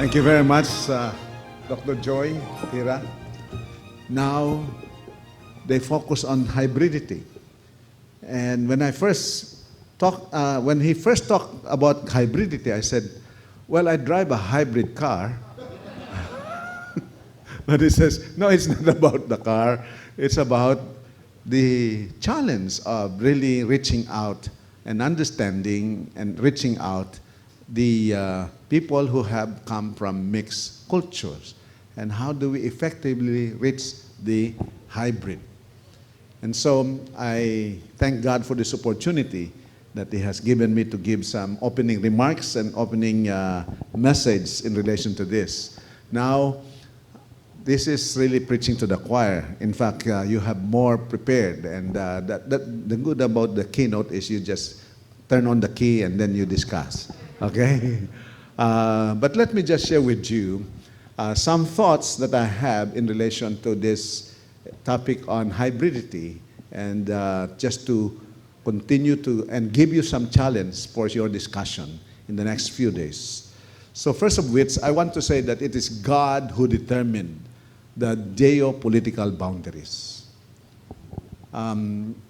Thank you very much, Dr. Joy, Tira. Now, they focus on hybridity. And when when he first talked about hybridity, I said, well, I drive a hybrid car. But he says, no, it's not about the car. It's about the challenge of really reaching out and understanding and reaching out the people who have come from mixed cultures. And how do we effectively reach the hybrid? And so I thank God for this opportunity that He has given me to give some opening remarks and opening message in relation to this. Now, this is really preaching to the choir. In fact, you have more prepared. And the good about the keynote is you just turn on the key and then you discuss. Okay? But let me just share with you some thoughts that I have in relation to this topic on hybridity, and just to continue to and give you some challenge for your discussion in the next few days. So first of which, I want to say that it is God who determined the geopolitical boundaries.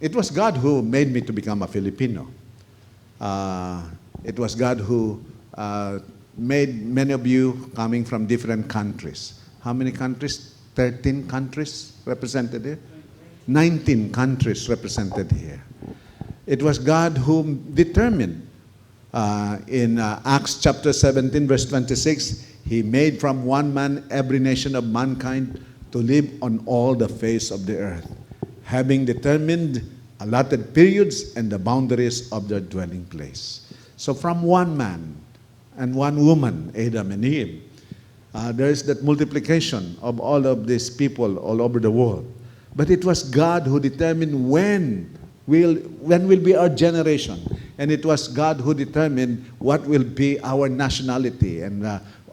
It was God who made me to become a Filipino. It was God who made many of you coming from different countries. How many countries? 13 countries represented here? 19 countries represented here. It was God who determined in Acts chapter 17, verse 26, He made from one man every nation of mankind to live on all the face of the earth, having determined allotted periods and the boundaries of their dwelling place. So from one man and one woman, Adam and Eve, there is that multiplication of all of these people all over the world. But it was God who determined when will be our generation. And it was God who determined what will be our nationality and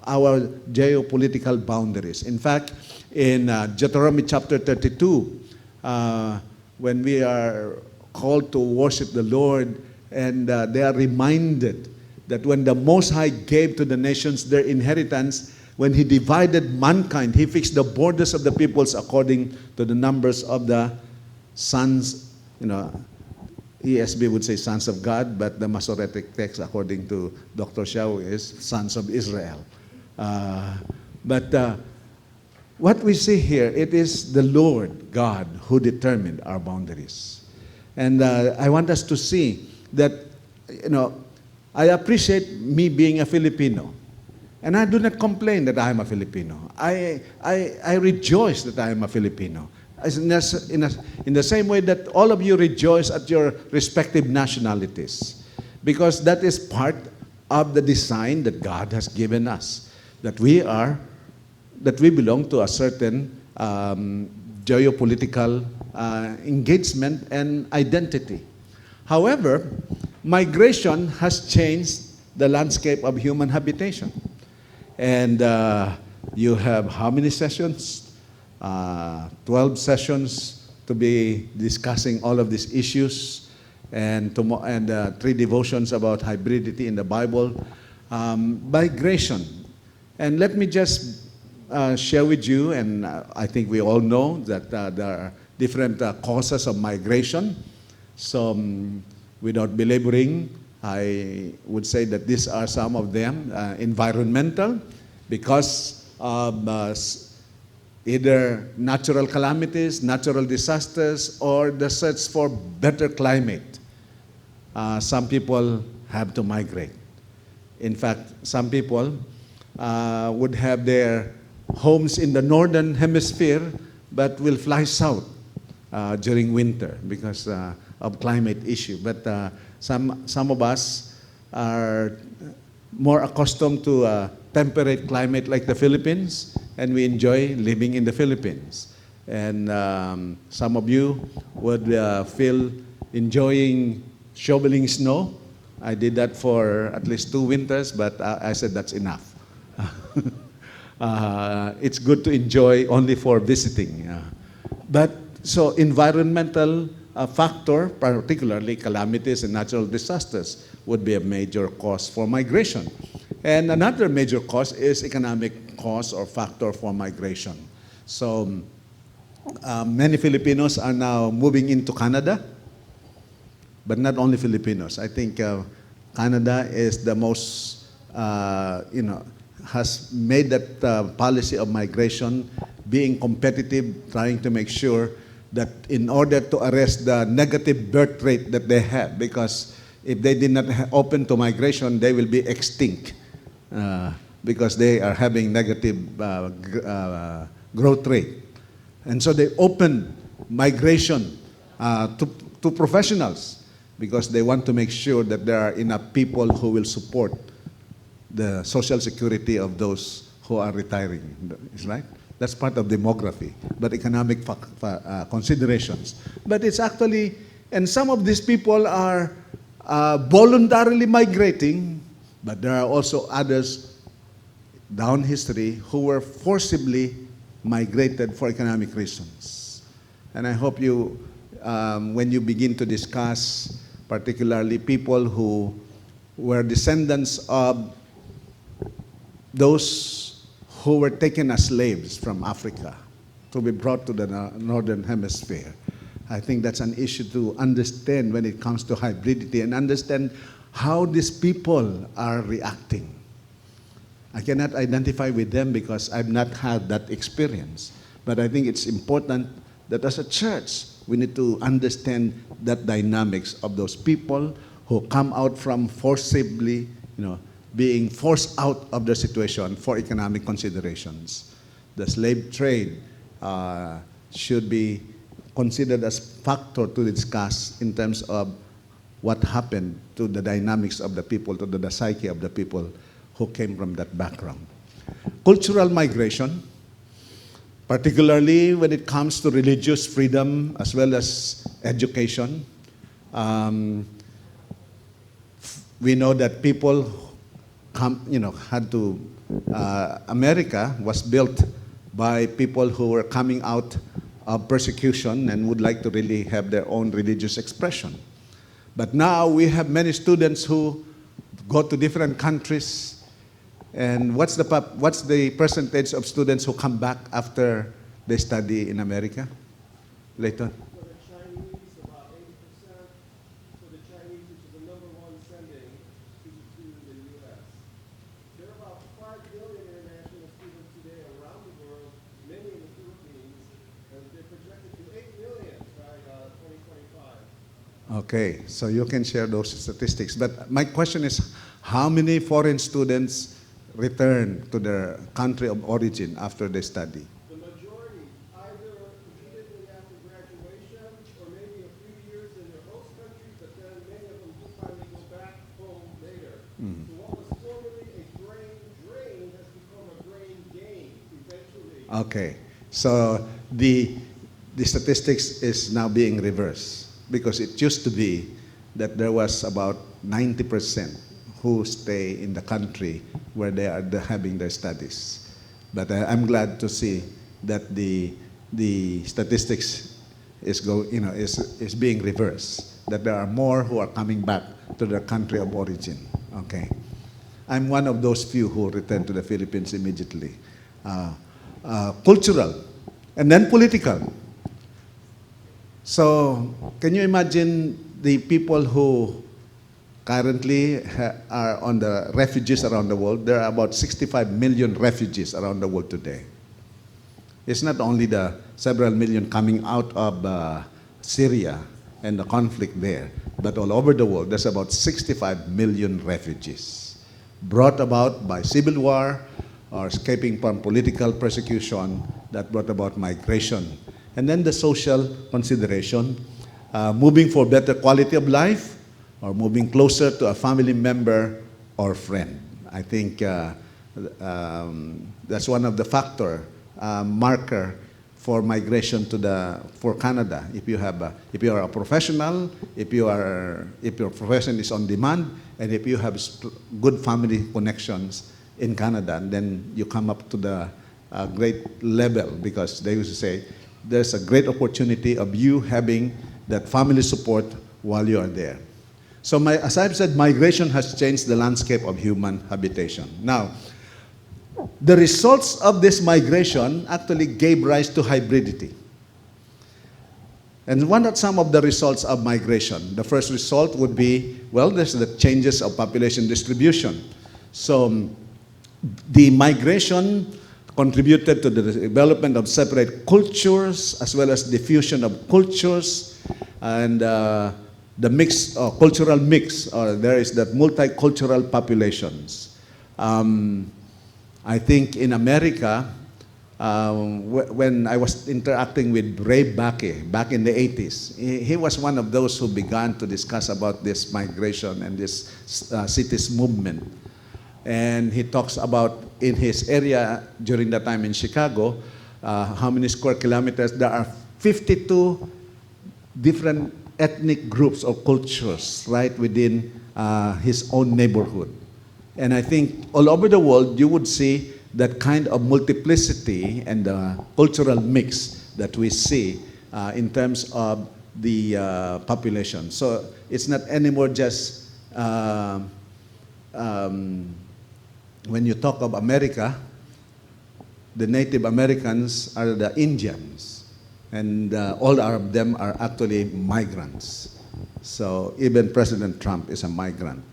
our geopolitical boundaries. In fact, in Deuteronomy chapter 32, when we are called to worship the Lord, and they are reminded that when the Most High gave to the nations their inheritance, when He divided mankind, He fixed the borders of the peoples according to the numbers of the sons. ESB would say sons of God, but the Masoretic text, according to Dr. Shao, is sons of Israel. But what we see here, it is the Lord God who determined our boundaries. And I want us to see that, I appreciate me being a Filipino. And I do not complain that I am a Filipino. I rejoice that I am a Filipino. In the same way that all of you rejoice at your respective nationalities. Because that is part of the design that God has given us. That we belong to a certain geopolitical engagement and identity. However, migration has changed the landscape of human habitation. And you have how many sessions? 12 sessions to be discussing all of these issues, and 3 devotions about hybridity in the Bible. Migration. And let me just share with you, and I think we all know that there are different causes of migration. So without belaboring, I would say that these are some of them. Environmental, because of either natural calamities, natural disasters, or the search for better climate. Some people have to migrate. In fact, some people would have their homes in the northern hemisphere, but will fly south during winter because of climate issue. But some of us are more accustomed to temperate climate like the Philippines, and we enjoy living in the Philippines. And some of you would feel enjoying shoveling snow. I did that for at least 2 winters, but I said that's enough. It's good to enjoy only for visiting. But so environmental factor, particularly calamities and natural disasters, would be a major cause for migration. And another major cause is economic cause or factor for migration. So many Filipinos are now moving into Canada, but not only Filipinos. I think Canada is the most, has made that policy of migration, being competitive, trying to make sure that in order to arrest the negative birth rate that they have, because if they did not open to migration, they will be extinct because they are having negative growth rate. And so they open migration to professionals because they want to make sure that there are enough people who will support the social security of those who are retiring. Is right? That's part of demography, but economic considerations. But it's actually, and some of these people are voluntarily migrating, but there are also others down history who were forcibly migrated for economic reasons. And I hope you, when you begin to discuss particularly people who were descendants of those who were taken as slaves from Africa to be brought to the Northern Hemisphere, I think that's an issue to understand when it comes to hybridity and understand how these people are reacting. I cannot identify with them because I've not had that experience. But I think it's important that as a church, we need to understand that dynamics of those people who come out from forcibly, being forced out of their situation for economic considerations. The slave trade should be considered as factor to discuss in terms of what happened to the dynamics of the people, to the psyche of the people who came from that background. Cultural migration, particularly when it comes to religious freedom as well as education. We know that people had to, America was built by people who were coming out of persecution and would like to really have their own religious expression. But now we have many students who go to different countries. And what's the percentage of students who come back after they study in America? Later. For the Chinese, about 80%. For the Chinese, which is the number one sending to the U.S. There are about 5 billion international students today around the world, many in the Philippines, and they're projected to 8 million by 2025. Okay, so you can share those statistics. But my question is, how many foreign students return to their country of origin after they study? The majority, either immediately after graduation or maybe a few years in their host country, but then many of them do finally go back home later. So what was formerly a brain drain has become a brain gain eventually. Okay, so the statistics is now being reversed because it used to be that there was about 90% who stay in the country where they are having their studies. But I'm glad to see that the statistics is being reversed, that there are more who are coming back to their country of origin. Okay, I'm one of those few who return to the Philippines immediately. Cultural, and then political. So can you imagine the people who currently are on the refugees around the world? There are about 65 million refugees around the world today. It's not only the several million coming out of Syria and the conflict there, but all over the world, there's about 65 million refugees brought about by civil war or escaping from political persecution that brought about migration. And then the social consideration, moving for better quality of life, or moving closer to a family member or friend. I think that's one of the marker for migration for Canada. If you are a professional, if your profession is on demand, and if you have good family connections in Canada, then you come up to the great level, because they used to say there's a great opportunity of you having that family support while you are there. So as I've said, migration has changed the landscape of human habitation. Now, the results of this migration actually gave rise to hybridity. And what are some of the results of migration? The first result would be, well, there's the changes of population distribution. So the migration contributed to the development of separate cultures as well as diffusion of cultures and the mix, cultural mix, or there is that multicultural populations. I think in America, when I was interacting with Ray Bakke back in the 80s, he was one of those who began to discuss about this migration and this cities movement. And he talks about in his area during that time in Chicago, how many square kilometers, there are 52 different ethnic groups or cultures right within his own neighborhood. And I think all over the world, you would see that kind of multiplicity and the cultural mix that we see in terms of the population. So it's not anymore just when you talk of America, the Native Americans are the Indians, and all of them are actually migrants. So even President Trump is a migrant.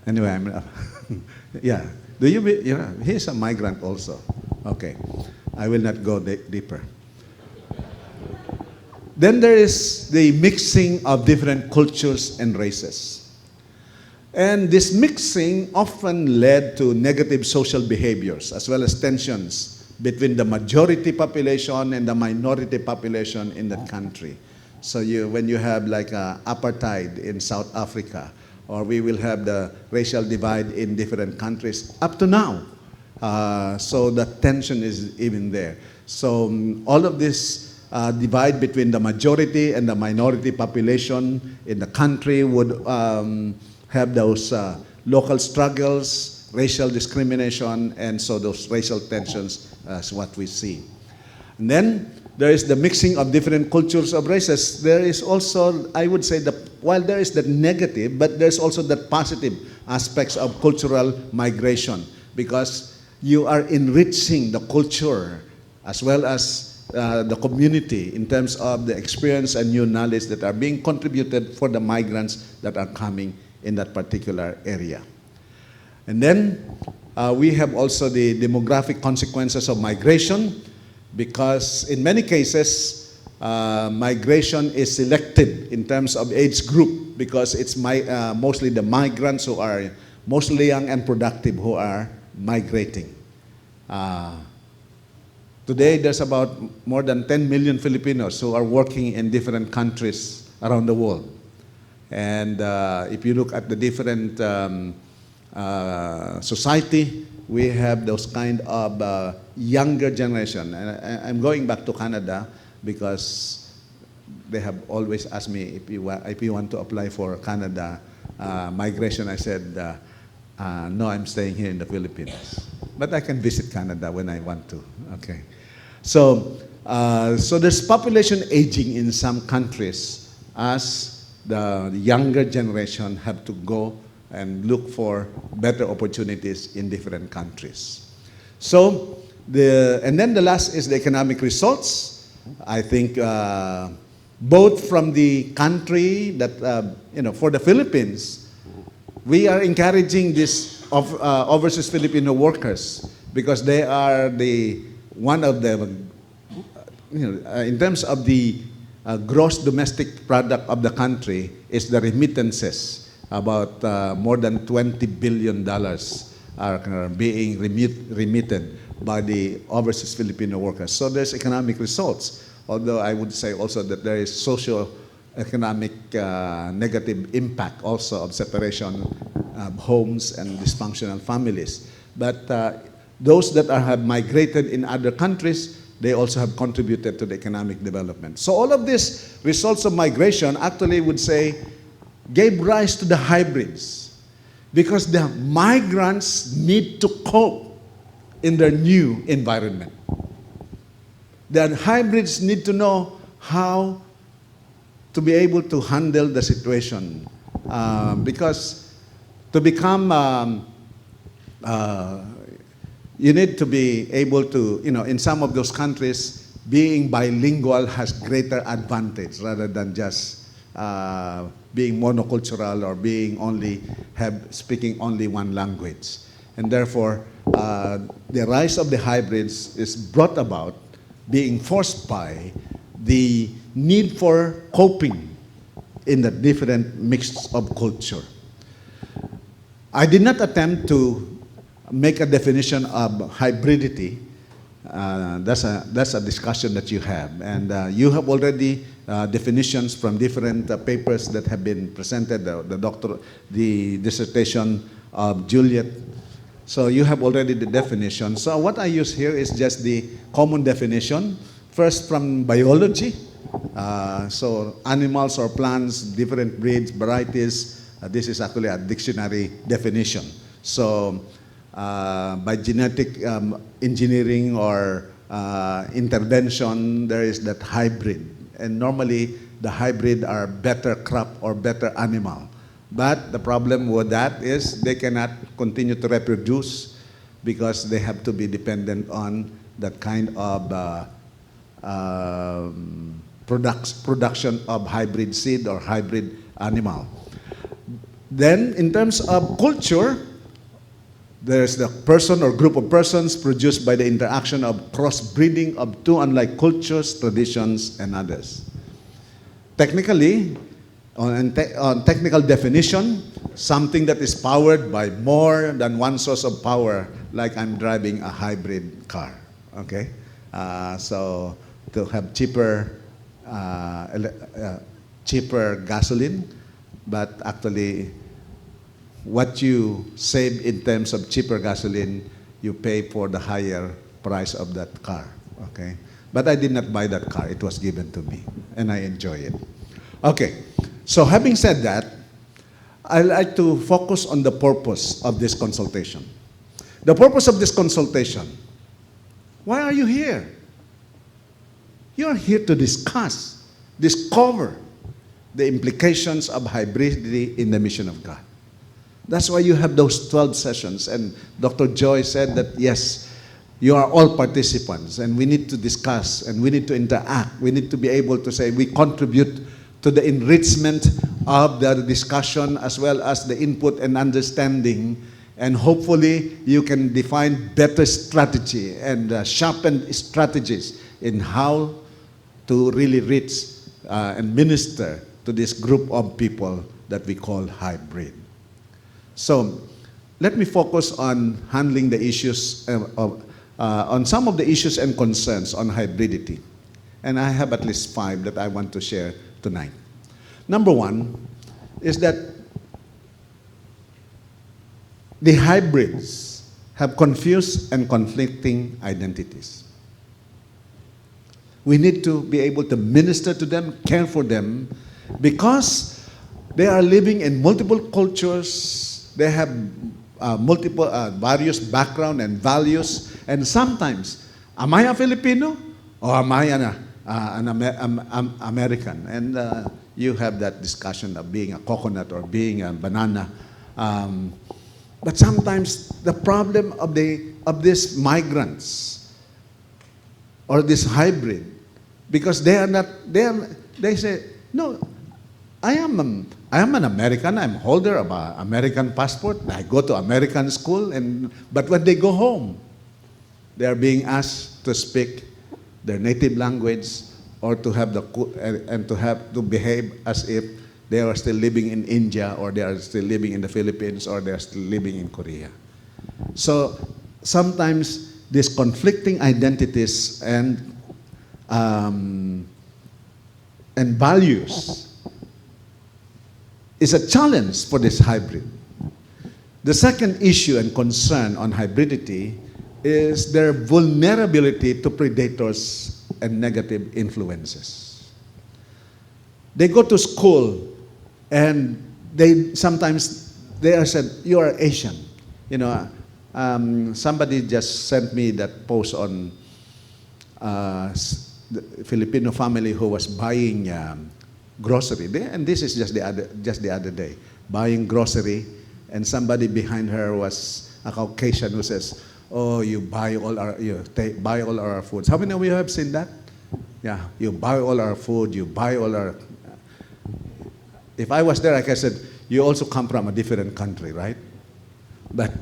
Anyway, yeah. Do you know, he's a migrant also. Okay. I will not go deeper. Then there is the mixing of different cultures and races. And this mixing often led to negative social behaviors as well as tensions between the majority population and the minority population in that country. So when you have like apartheid in South Africa, or we will have the racial divide in different countries up to now. So the tension is even there. So all of this divide between the majority and the minority population in the country would have those local struggles, racial discrimination, and so those racial tensions is what we see. And then there is the mixing of different cultures of races. There is also, I would say, while there is that negative, but there's also that positive aspects of cultural migration, because you are enriching the culture as well as the community in terms of the experience and new knowledge that are being contributed for the migrants that are coming in that particular area. And then we have also the demographic consequences of migration, because in many cases, migration is selective in terms of age group, because it's mostly the migrants who are mostly young and productive who are migrating. Today, there's about more than 10 million Filipinos who are working in different countries around the world. And if you look at the different society, we have those kind of younger generation. And I'm going back to Canada because they have always asked me if you want to apply for Canada migration. I said, no, I'm staying here in the Philippines. But I can visit Canada when I want to. Okay. So there's population aging in some countries as the younger generation have to go and look for better opportunities in different countries. So, and then the last is the economic results. I think both from the country that, for the Philippines, we are encouraging this overseas Filipino workers because they are one of the, in terms of the gross domestic product of the country is the remittances. About more than $20 billion are being remitted by the overseas Filipino workers. So there's economic results, although I would say also that there is socio-economic negative impact also of separation of homes and dysfunctional families. But those that have migrated in other countries, they also have contributed to the economic development. So all of these results of migration actually would say gave rise to the hybrids, because the migrants need to cope in their new environment. The hybrids need to know how to be able to handle the situation. Because to become, you need to be able to, in some of those countries, being bilingual has greater advantage rather than just being monocultural or speaking only one language. And therefore, the rise of the hybrids is brought about, being forced by the need for coping in the different mix of culture. I did not attempt to make a definition of hybridity. That's a discussion that you have. And you have already definitions from different papers that have been presented, the dissertation of Juliet. So you have already the definition. So what I use here is just the common definition, first from biology. So animals or plants, different breeds, varieties. This is actually a dictionary definition. So by genetic engineering or intervention, there is that hybrid. And normally, the hybrid are better crop or better animal. But the problem with that is they cannot continue to reproduce because they have to be dependent on that kind of production of hybrid seed or hybrid animal. Then, in terms of culture, there's the person or group of persons produced by the interaction of crossbreeding of two unlike cultures, traditions, and others. Technically, on technical definition, something that is powered by more than one source of power, like I'm driving a hybrid car. Okay, so to have cheaper gasoline, but actually, what you save in terms of cheaper gasoline, you pay for the higher price of that car. Okay, but I did not buy that car; it was given to me, and I enjoy it. Okay. So having said that, I like to focus on the purpose of this consultation. The purpose of this consultation. Why are you here? You are here to discuss, discover the implications of hybridity in the mission of God. That's why you have those 12 sessions. And Dr. Joy said that, yes, you are all participants, and we need to discuss, and we need to interact. We need to be able to say we contribute to the enrichment of the discussion as well as the input and understanding, and hopefully you can define better strategy and sharpen strategies in how to really reach and minister to this group of people that we call hybrid. So let me focus on handling the issues on some of the issues and concerns on hybridity. And I have at least 5 that I want to share tonight. Number 1 is that the hybrids have confused and conflicting identities. We need to be able to minister to them, care for them, because they are living in multiple cultures. They have various background and values, and sometimes, am I a Filipino or am I an American? And you have that discussion of being a coconut or being a banana. But sometimes the problem of these migrants or this hybrid, because they say, no, I am an American. I'm holder of an American passport. I go to American school, but when they go home, they are being asked to speak their native language or to have to behave as if they are still living in India, or they are still living in the Philippines, or they are still living in Korea. So sometimes these conflicting identities and values is a challenge for this hybrid. The second issue and concern on hybridity is their vulnerability to predators and negative influences. They go to school and sometimes they are said, you are Asian. Somebody just sent me that post on the Filipino family who was buying grocery. And this is just the other day, buying grocery, and somebody behind her was a Caucasian who says, "Oh, you buy all our foods." How many of you have seen that? Yeah, you buy all our food, you buy all our. If I was there, like I said, you also come from a different country, right? But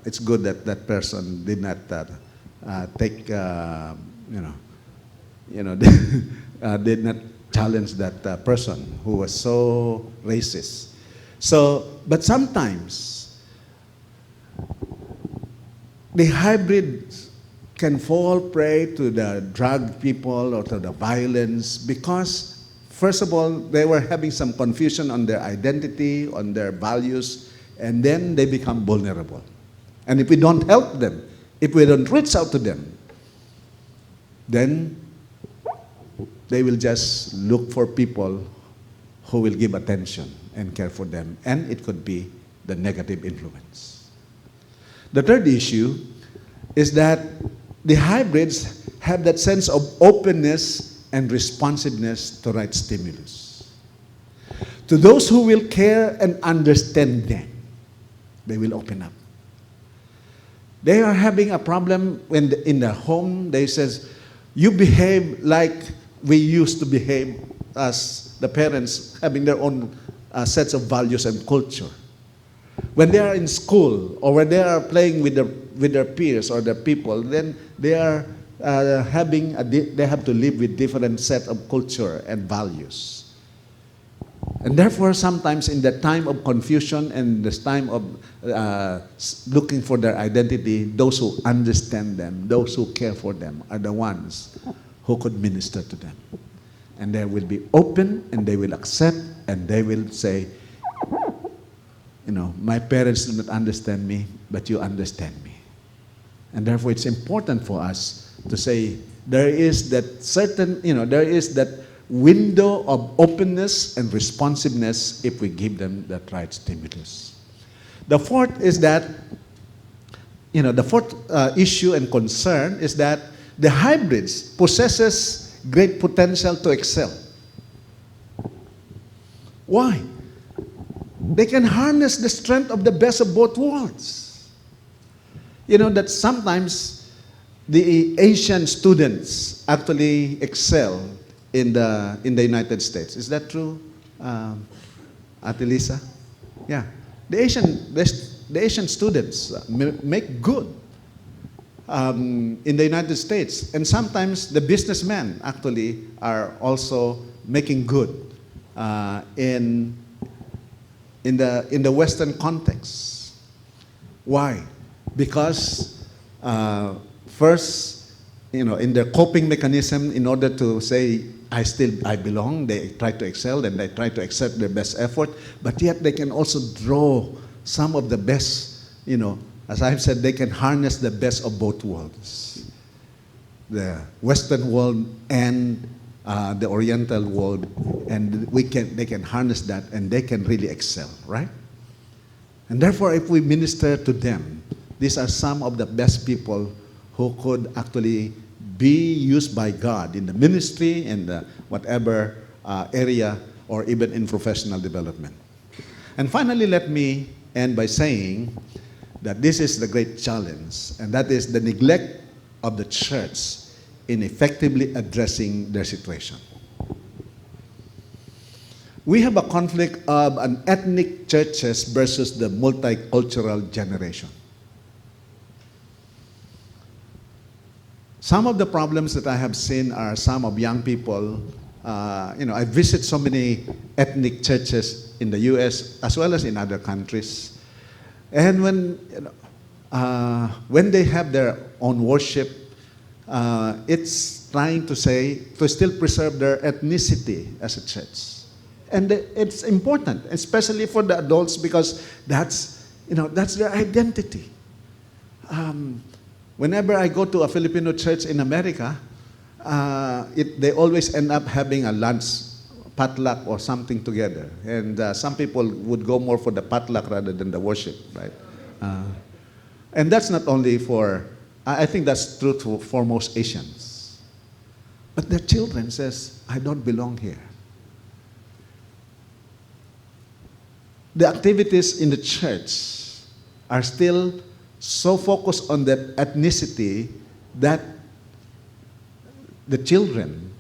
it's good that that person did not take, did not challenge that person who was so racist. So, but sometimes the hybrids can fall prey to the drug people or to the violence because, first of all, they were having some confusion on their identity, on their values, and then they become vulnerable. And if we don't help them, if we don't reach out to them, then they will just look for people who will give attention and care for them, and it could be the negative influence. The third issue is that the hybrids have that sense of openness and responsiveness to right stimulus. To those who will care and understand them, they will open up. They are having a problem when in their home, they says, "You behave like we used to behave as the parents having their own sets of values and culture." When they are in school or when they are playing with their peers or their people, then they are they have to live with different set of culture and values. And therefore, sometimes in the time of confusion and this time of looking for their identity, those who understand them, those who care for them are the ones who could minister to them. And they will be open and they will accept and they will say, "My parents do not understand me, but you understand me." And therefore, it's important for us to say there is that certain, there is that window of openness and responsiveness if we give them that right stimulus. The fourth is that, the fourth issue and concern is that the hybrids possesses great potential to excel. Why? They can harness the strength of the best of both worlds. That sometimes the Asian students actually excel in the United States. Is that true, Ate Lisa? Yeah. The Asian students make good in the United States. And sometimes the businessmen actually are also making good in the Western context. Why? Because first, in their coping mechanism, in order to say, I belong, they try to excel and they try to accept their best effort, but yet they can also draw some of the best, as I've said, they can harness the best of both worlds. The Western world and the Oriental world, and they can harness that and they can really excel, right? And therefore, if we minister to them, these are some of the best people who could actually be used by God in the ministry and whatever area or even in professional development. And finally, let me end by saying that this is the great challenge, and that is the neglect of the church in effectively addressing their situation. We have a conflict of an ethnic churches versus the multicultural generation. Some of the problems that I have seen are some of young people. I visit so many ethnic churches in the U.S. as well as in other countries, and when they have their own worship, it's trying to still preserve their ethnicity as a church, and it's important, especially for the adults, because that's their identity. Whenever I go to a Filipino church in America, they always end up having a lunch potluck or something together. And some people would go more for the potluck rather than the worship, right? And that's not only for, I think that's true for most Asians. But their children says, I don't belong here. The activities in the church are still so focused on the ethnicity that the children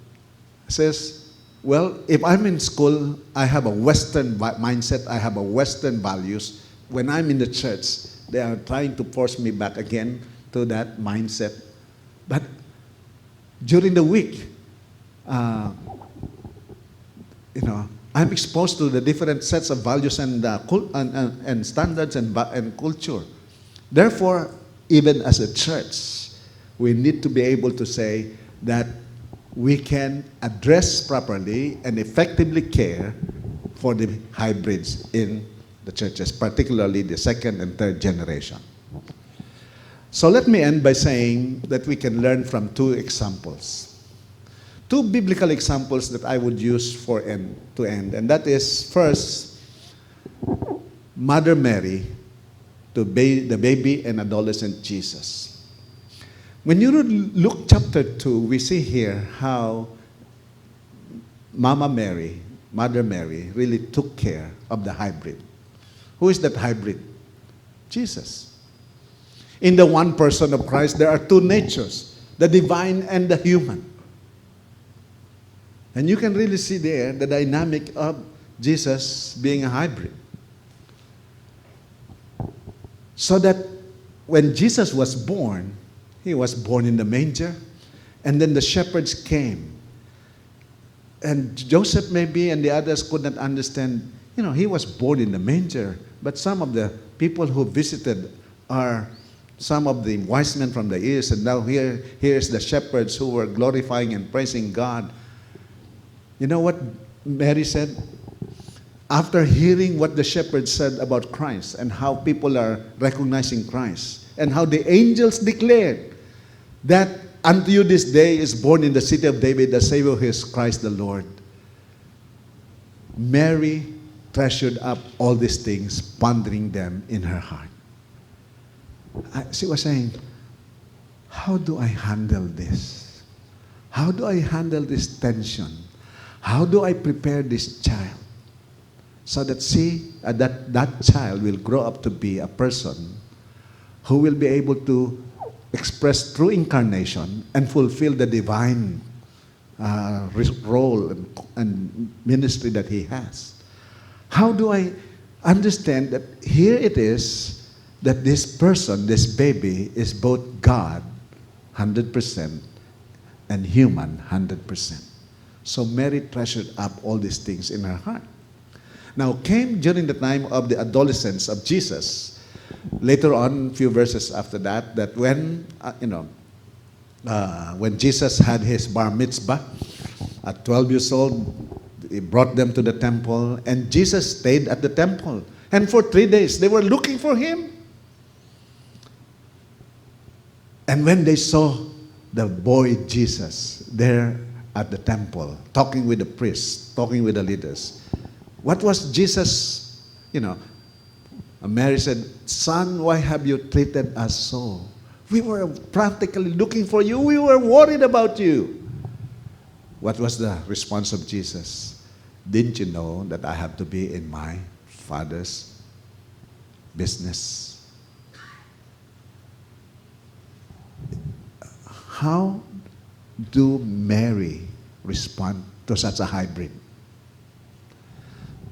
says, well, if I'm in school, I have a Western mindset, I have a Western values. When I'm in the church, they are trying to force me back again to that mindset. But during the week, I'm exposed to the different sets of values and standards and culture. Therefore, even as a church, we need to be able to say that we can address properly and effectively care for the hybrids in the churches, particularly the second and third generation. So let me end by saying that we can learn from two examples. Two biblical examples that I would use to end. And that is, first, Mother Mary to the baby and adolescent Jesus. When you read Luke chapter 2, we see here how Mother Mary, really took care of the hybrid. Who is that hybrid? Jesus. In the one person of Christ, there are two natures, the divine and the human. And you can really see there the dynamic of Jesus being a hybrid. So that when Jesus was born, he was born in the manger, and then the shepherds came. And Joseph maybe and the others could not understand, he was born in the manger, but some of the people who visited are some of the wise men from the east, and now here's the shepherds who were glorifying and praising God. You know what Mary said? After hearing what the shepherds said about Christ and how people are recognizing Christ and how the angels declared that unto you this day is born in the city of David the Savior who is Christ the Lord, Mary treasured up all these things, pondering them in her heart. She was saying, how do I handle this? How do I handle this tension? How do I prepare this child so that that child will grow up to be a person who will be able to express true incarnation and fulfill the divine role and ministry that he has? How do I understand that here it is that this person, this baby, is both God 100% and human 100%. So Mary treasured up all these things in her heart. Now came during the time of the adolescence of Jesus. Later on, a few verses after that, that when Jesus had his bar mitzvah at 12 years old, he brought them to the temple, and Jesus stayed at the temple. And for 3 days, they were looking for him. And when they saw the boy Jesus there at the temple, talking with the priests, talking with the leaders, what was Jesus, Mary said, "Son, why have you treated us so? We were practically looking for you. We were worried about you." What was the response of Jesus? "Didn't you know that I have to be in my Father's business?" How do Mary respond to such a hybrid?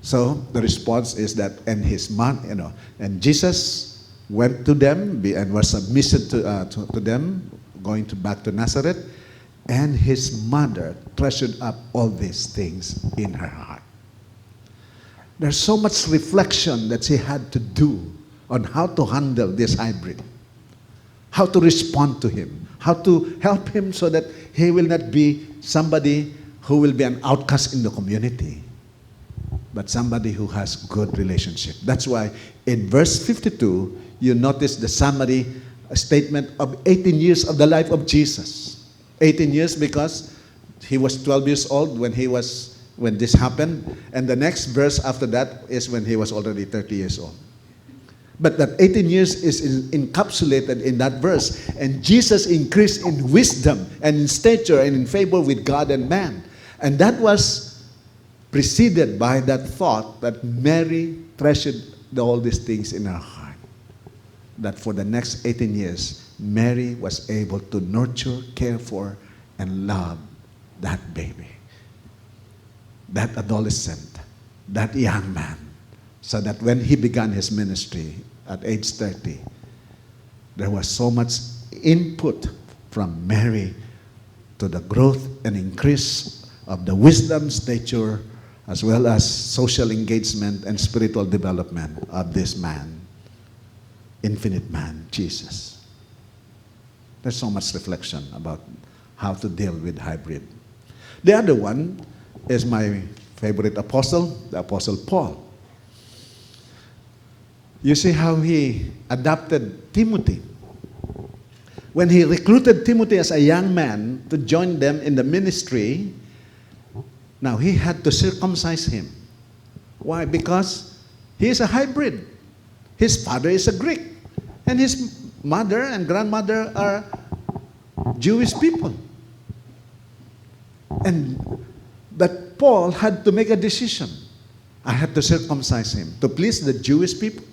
So the response is that, and his mom, and Jesus went to them and was submissive to them, going back to Nazareth, and his mother treasured up all these things in her heart. There's so much reflection that she had to do on how to handle this hybrid, how to respond to him, how to help him so that he will not be somebody who will be an outcast in the community, but somebody who has good relationship. That's why in verse 52, you notice the summary statement of 18 years of the life of Jesus. 18 years because he was 12 years old when this happened, and the next verse after that is when he was already 30 years old. But that 18 years is encapsulated in that verse. And Jesus increased in wisdom and in stature and in favor with God and man. And that was preceded by that thought that Mary treasured all these things in her heart. That for the next 18 years, Mary was able to nurture, care for, and love that baby, that adolescent, that young man. So that when he began his ministry at age 30, there was so much input from Mary to the growth and increase of the wisdom, stature, as well as social engagement and spiritual development of this man, infinite man, Jesus. There's so much reflection about how to deal with hybrid. The other one is my favorite apostle, the Apostle Paul. You see how he adopted Timothy. When he recruited Timothy as a young man to join them in the ministry, now he had to circumcise him. Why? Because he is a hybrid. His father is a Greek, and his mother and grandmother are Jewish people. But Paul had to make a decision. I had to circumcise him to please the Jewish people.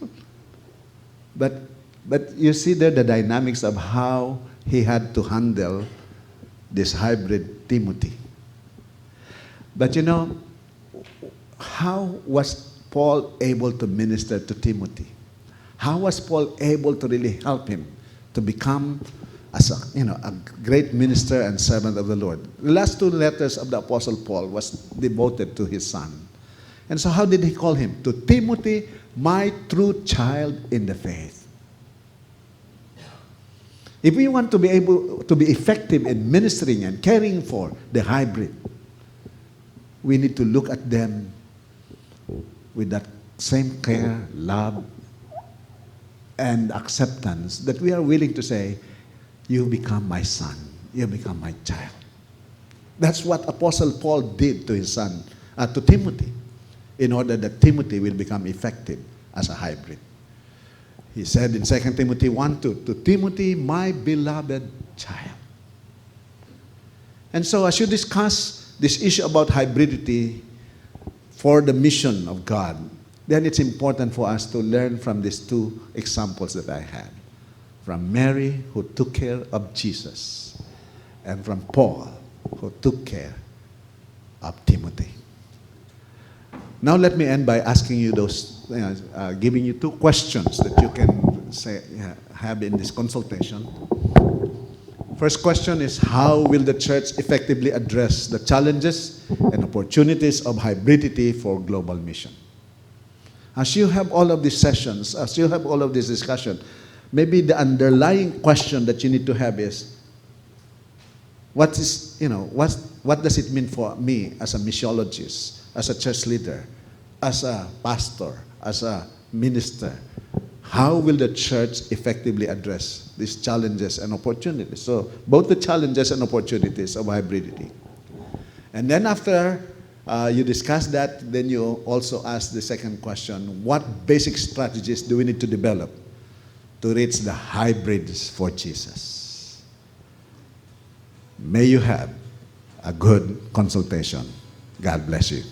But you see there the dynamics of how he had to handle this hybrid Timothy. But you know, how was Paul able to minister to Timothy? How was Paul able to really help him to become a great minister and servant of the Lord? The last two letters of the Apostle Paul was devoted to his son. And so how did he call him? To Timothy, my true child in the faith. If we want to be able to be effective in ministering and caring for the hybrid, we need to look at them with that same care, love, and acceptance that we are willing to say, you become my son, you become my child. That's what Apostle Paul did to his son, to Timothy, in order that Timothy will become effective as a hybrid. He said in 2 Timothy 1:2, to Timothy, my beloved child. And so as you discuss this issue about hybridity for the mission of God, then it's important for us to learn from these two examples that I had. From Mary, who took care of Jesus, and from Paul, who took care of Timothy. Now let me end by asking you giving you two questions that you can have in this consultation. First question is, how will the church effectively address the challenges and opportunities of hybridity for global mission? As you have all of these sessions, as you have all of this discussion, maybe the underlying question that you need to have is, what does it mean for me as a missiologist, as a church leader, as a pastor, as a minister? How will the church effectively address these challenges and opportunities? So both the challenges and opportunities of hybridity. And then after you discuss that, then you also ask the second question, what basic strategies do we need to develop to reach the hybrids for Jesus? May you have a good consultation. God bless you.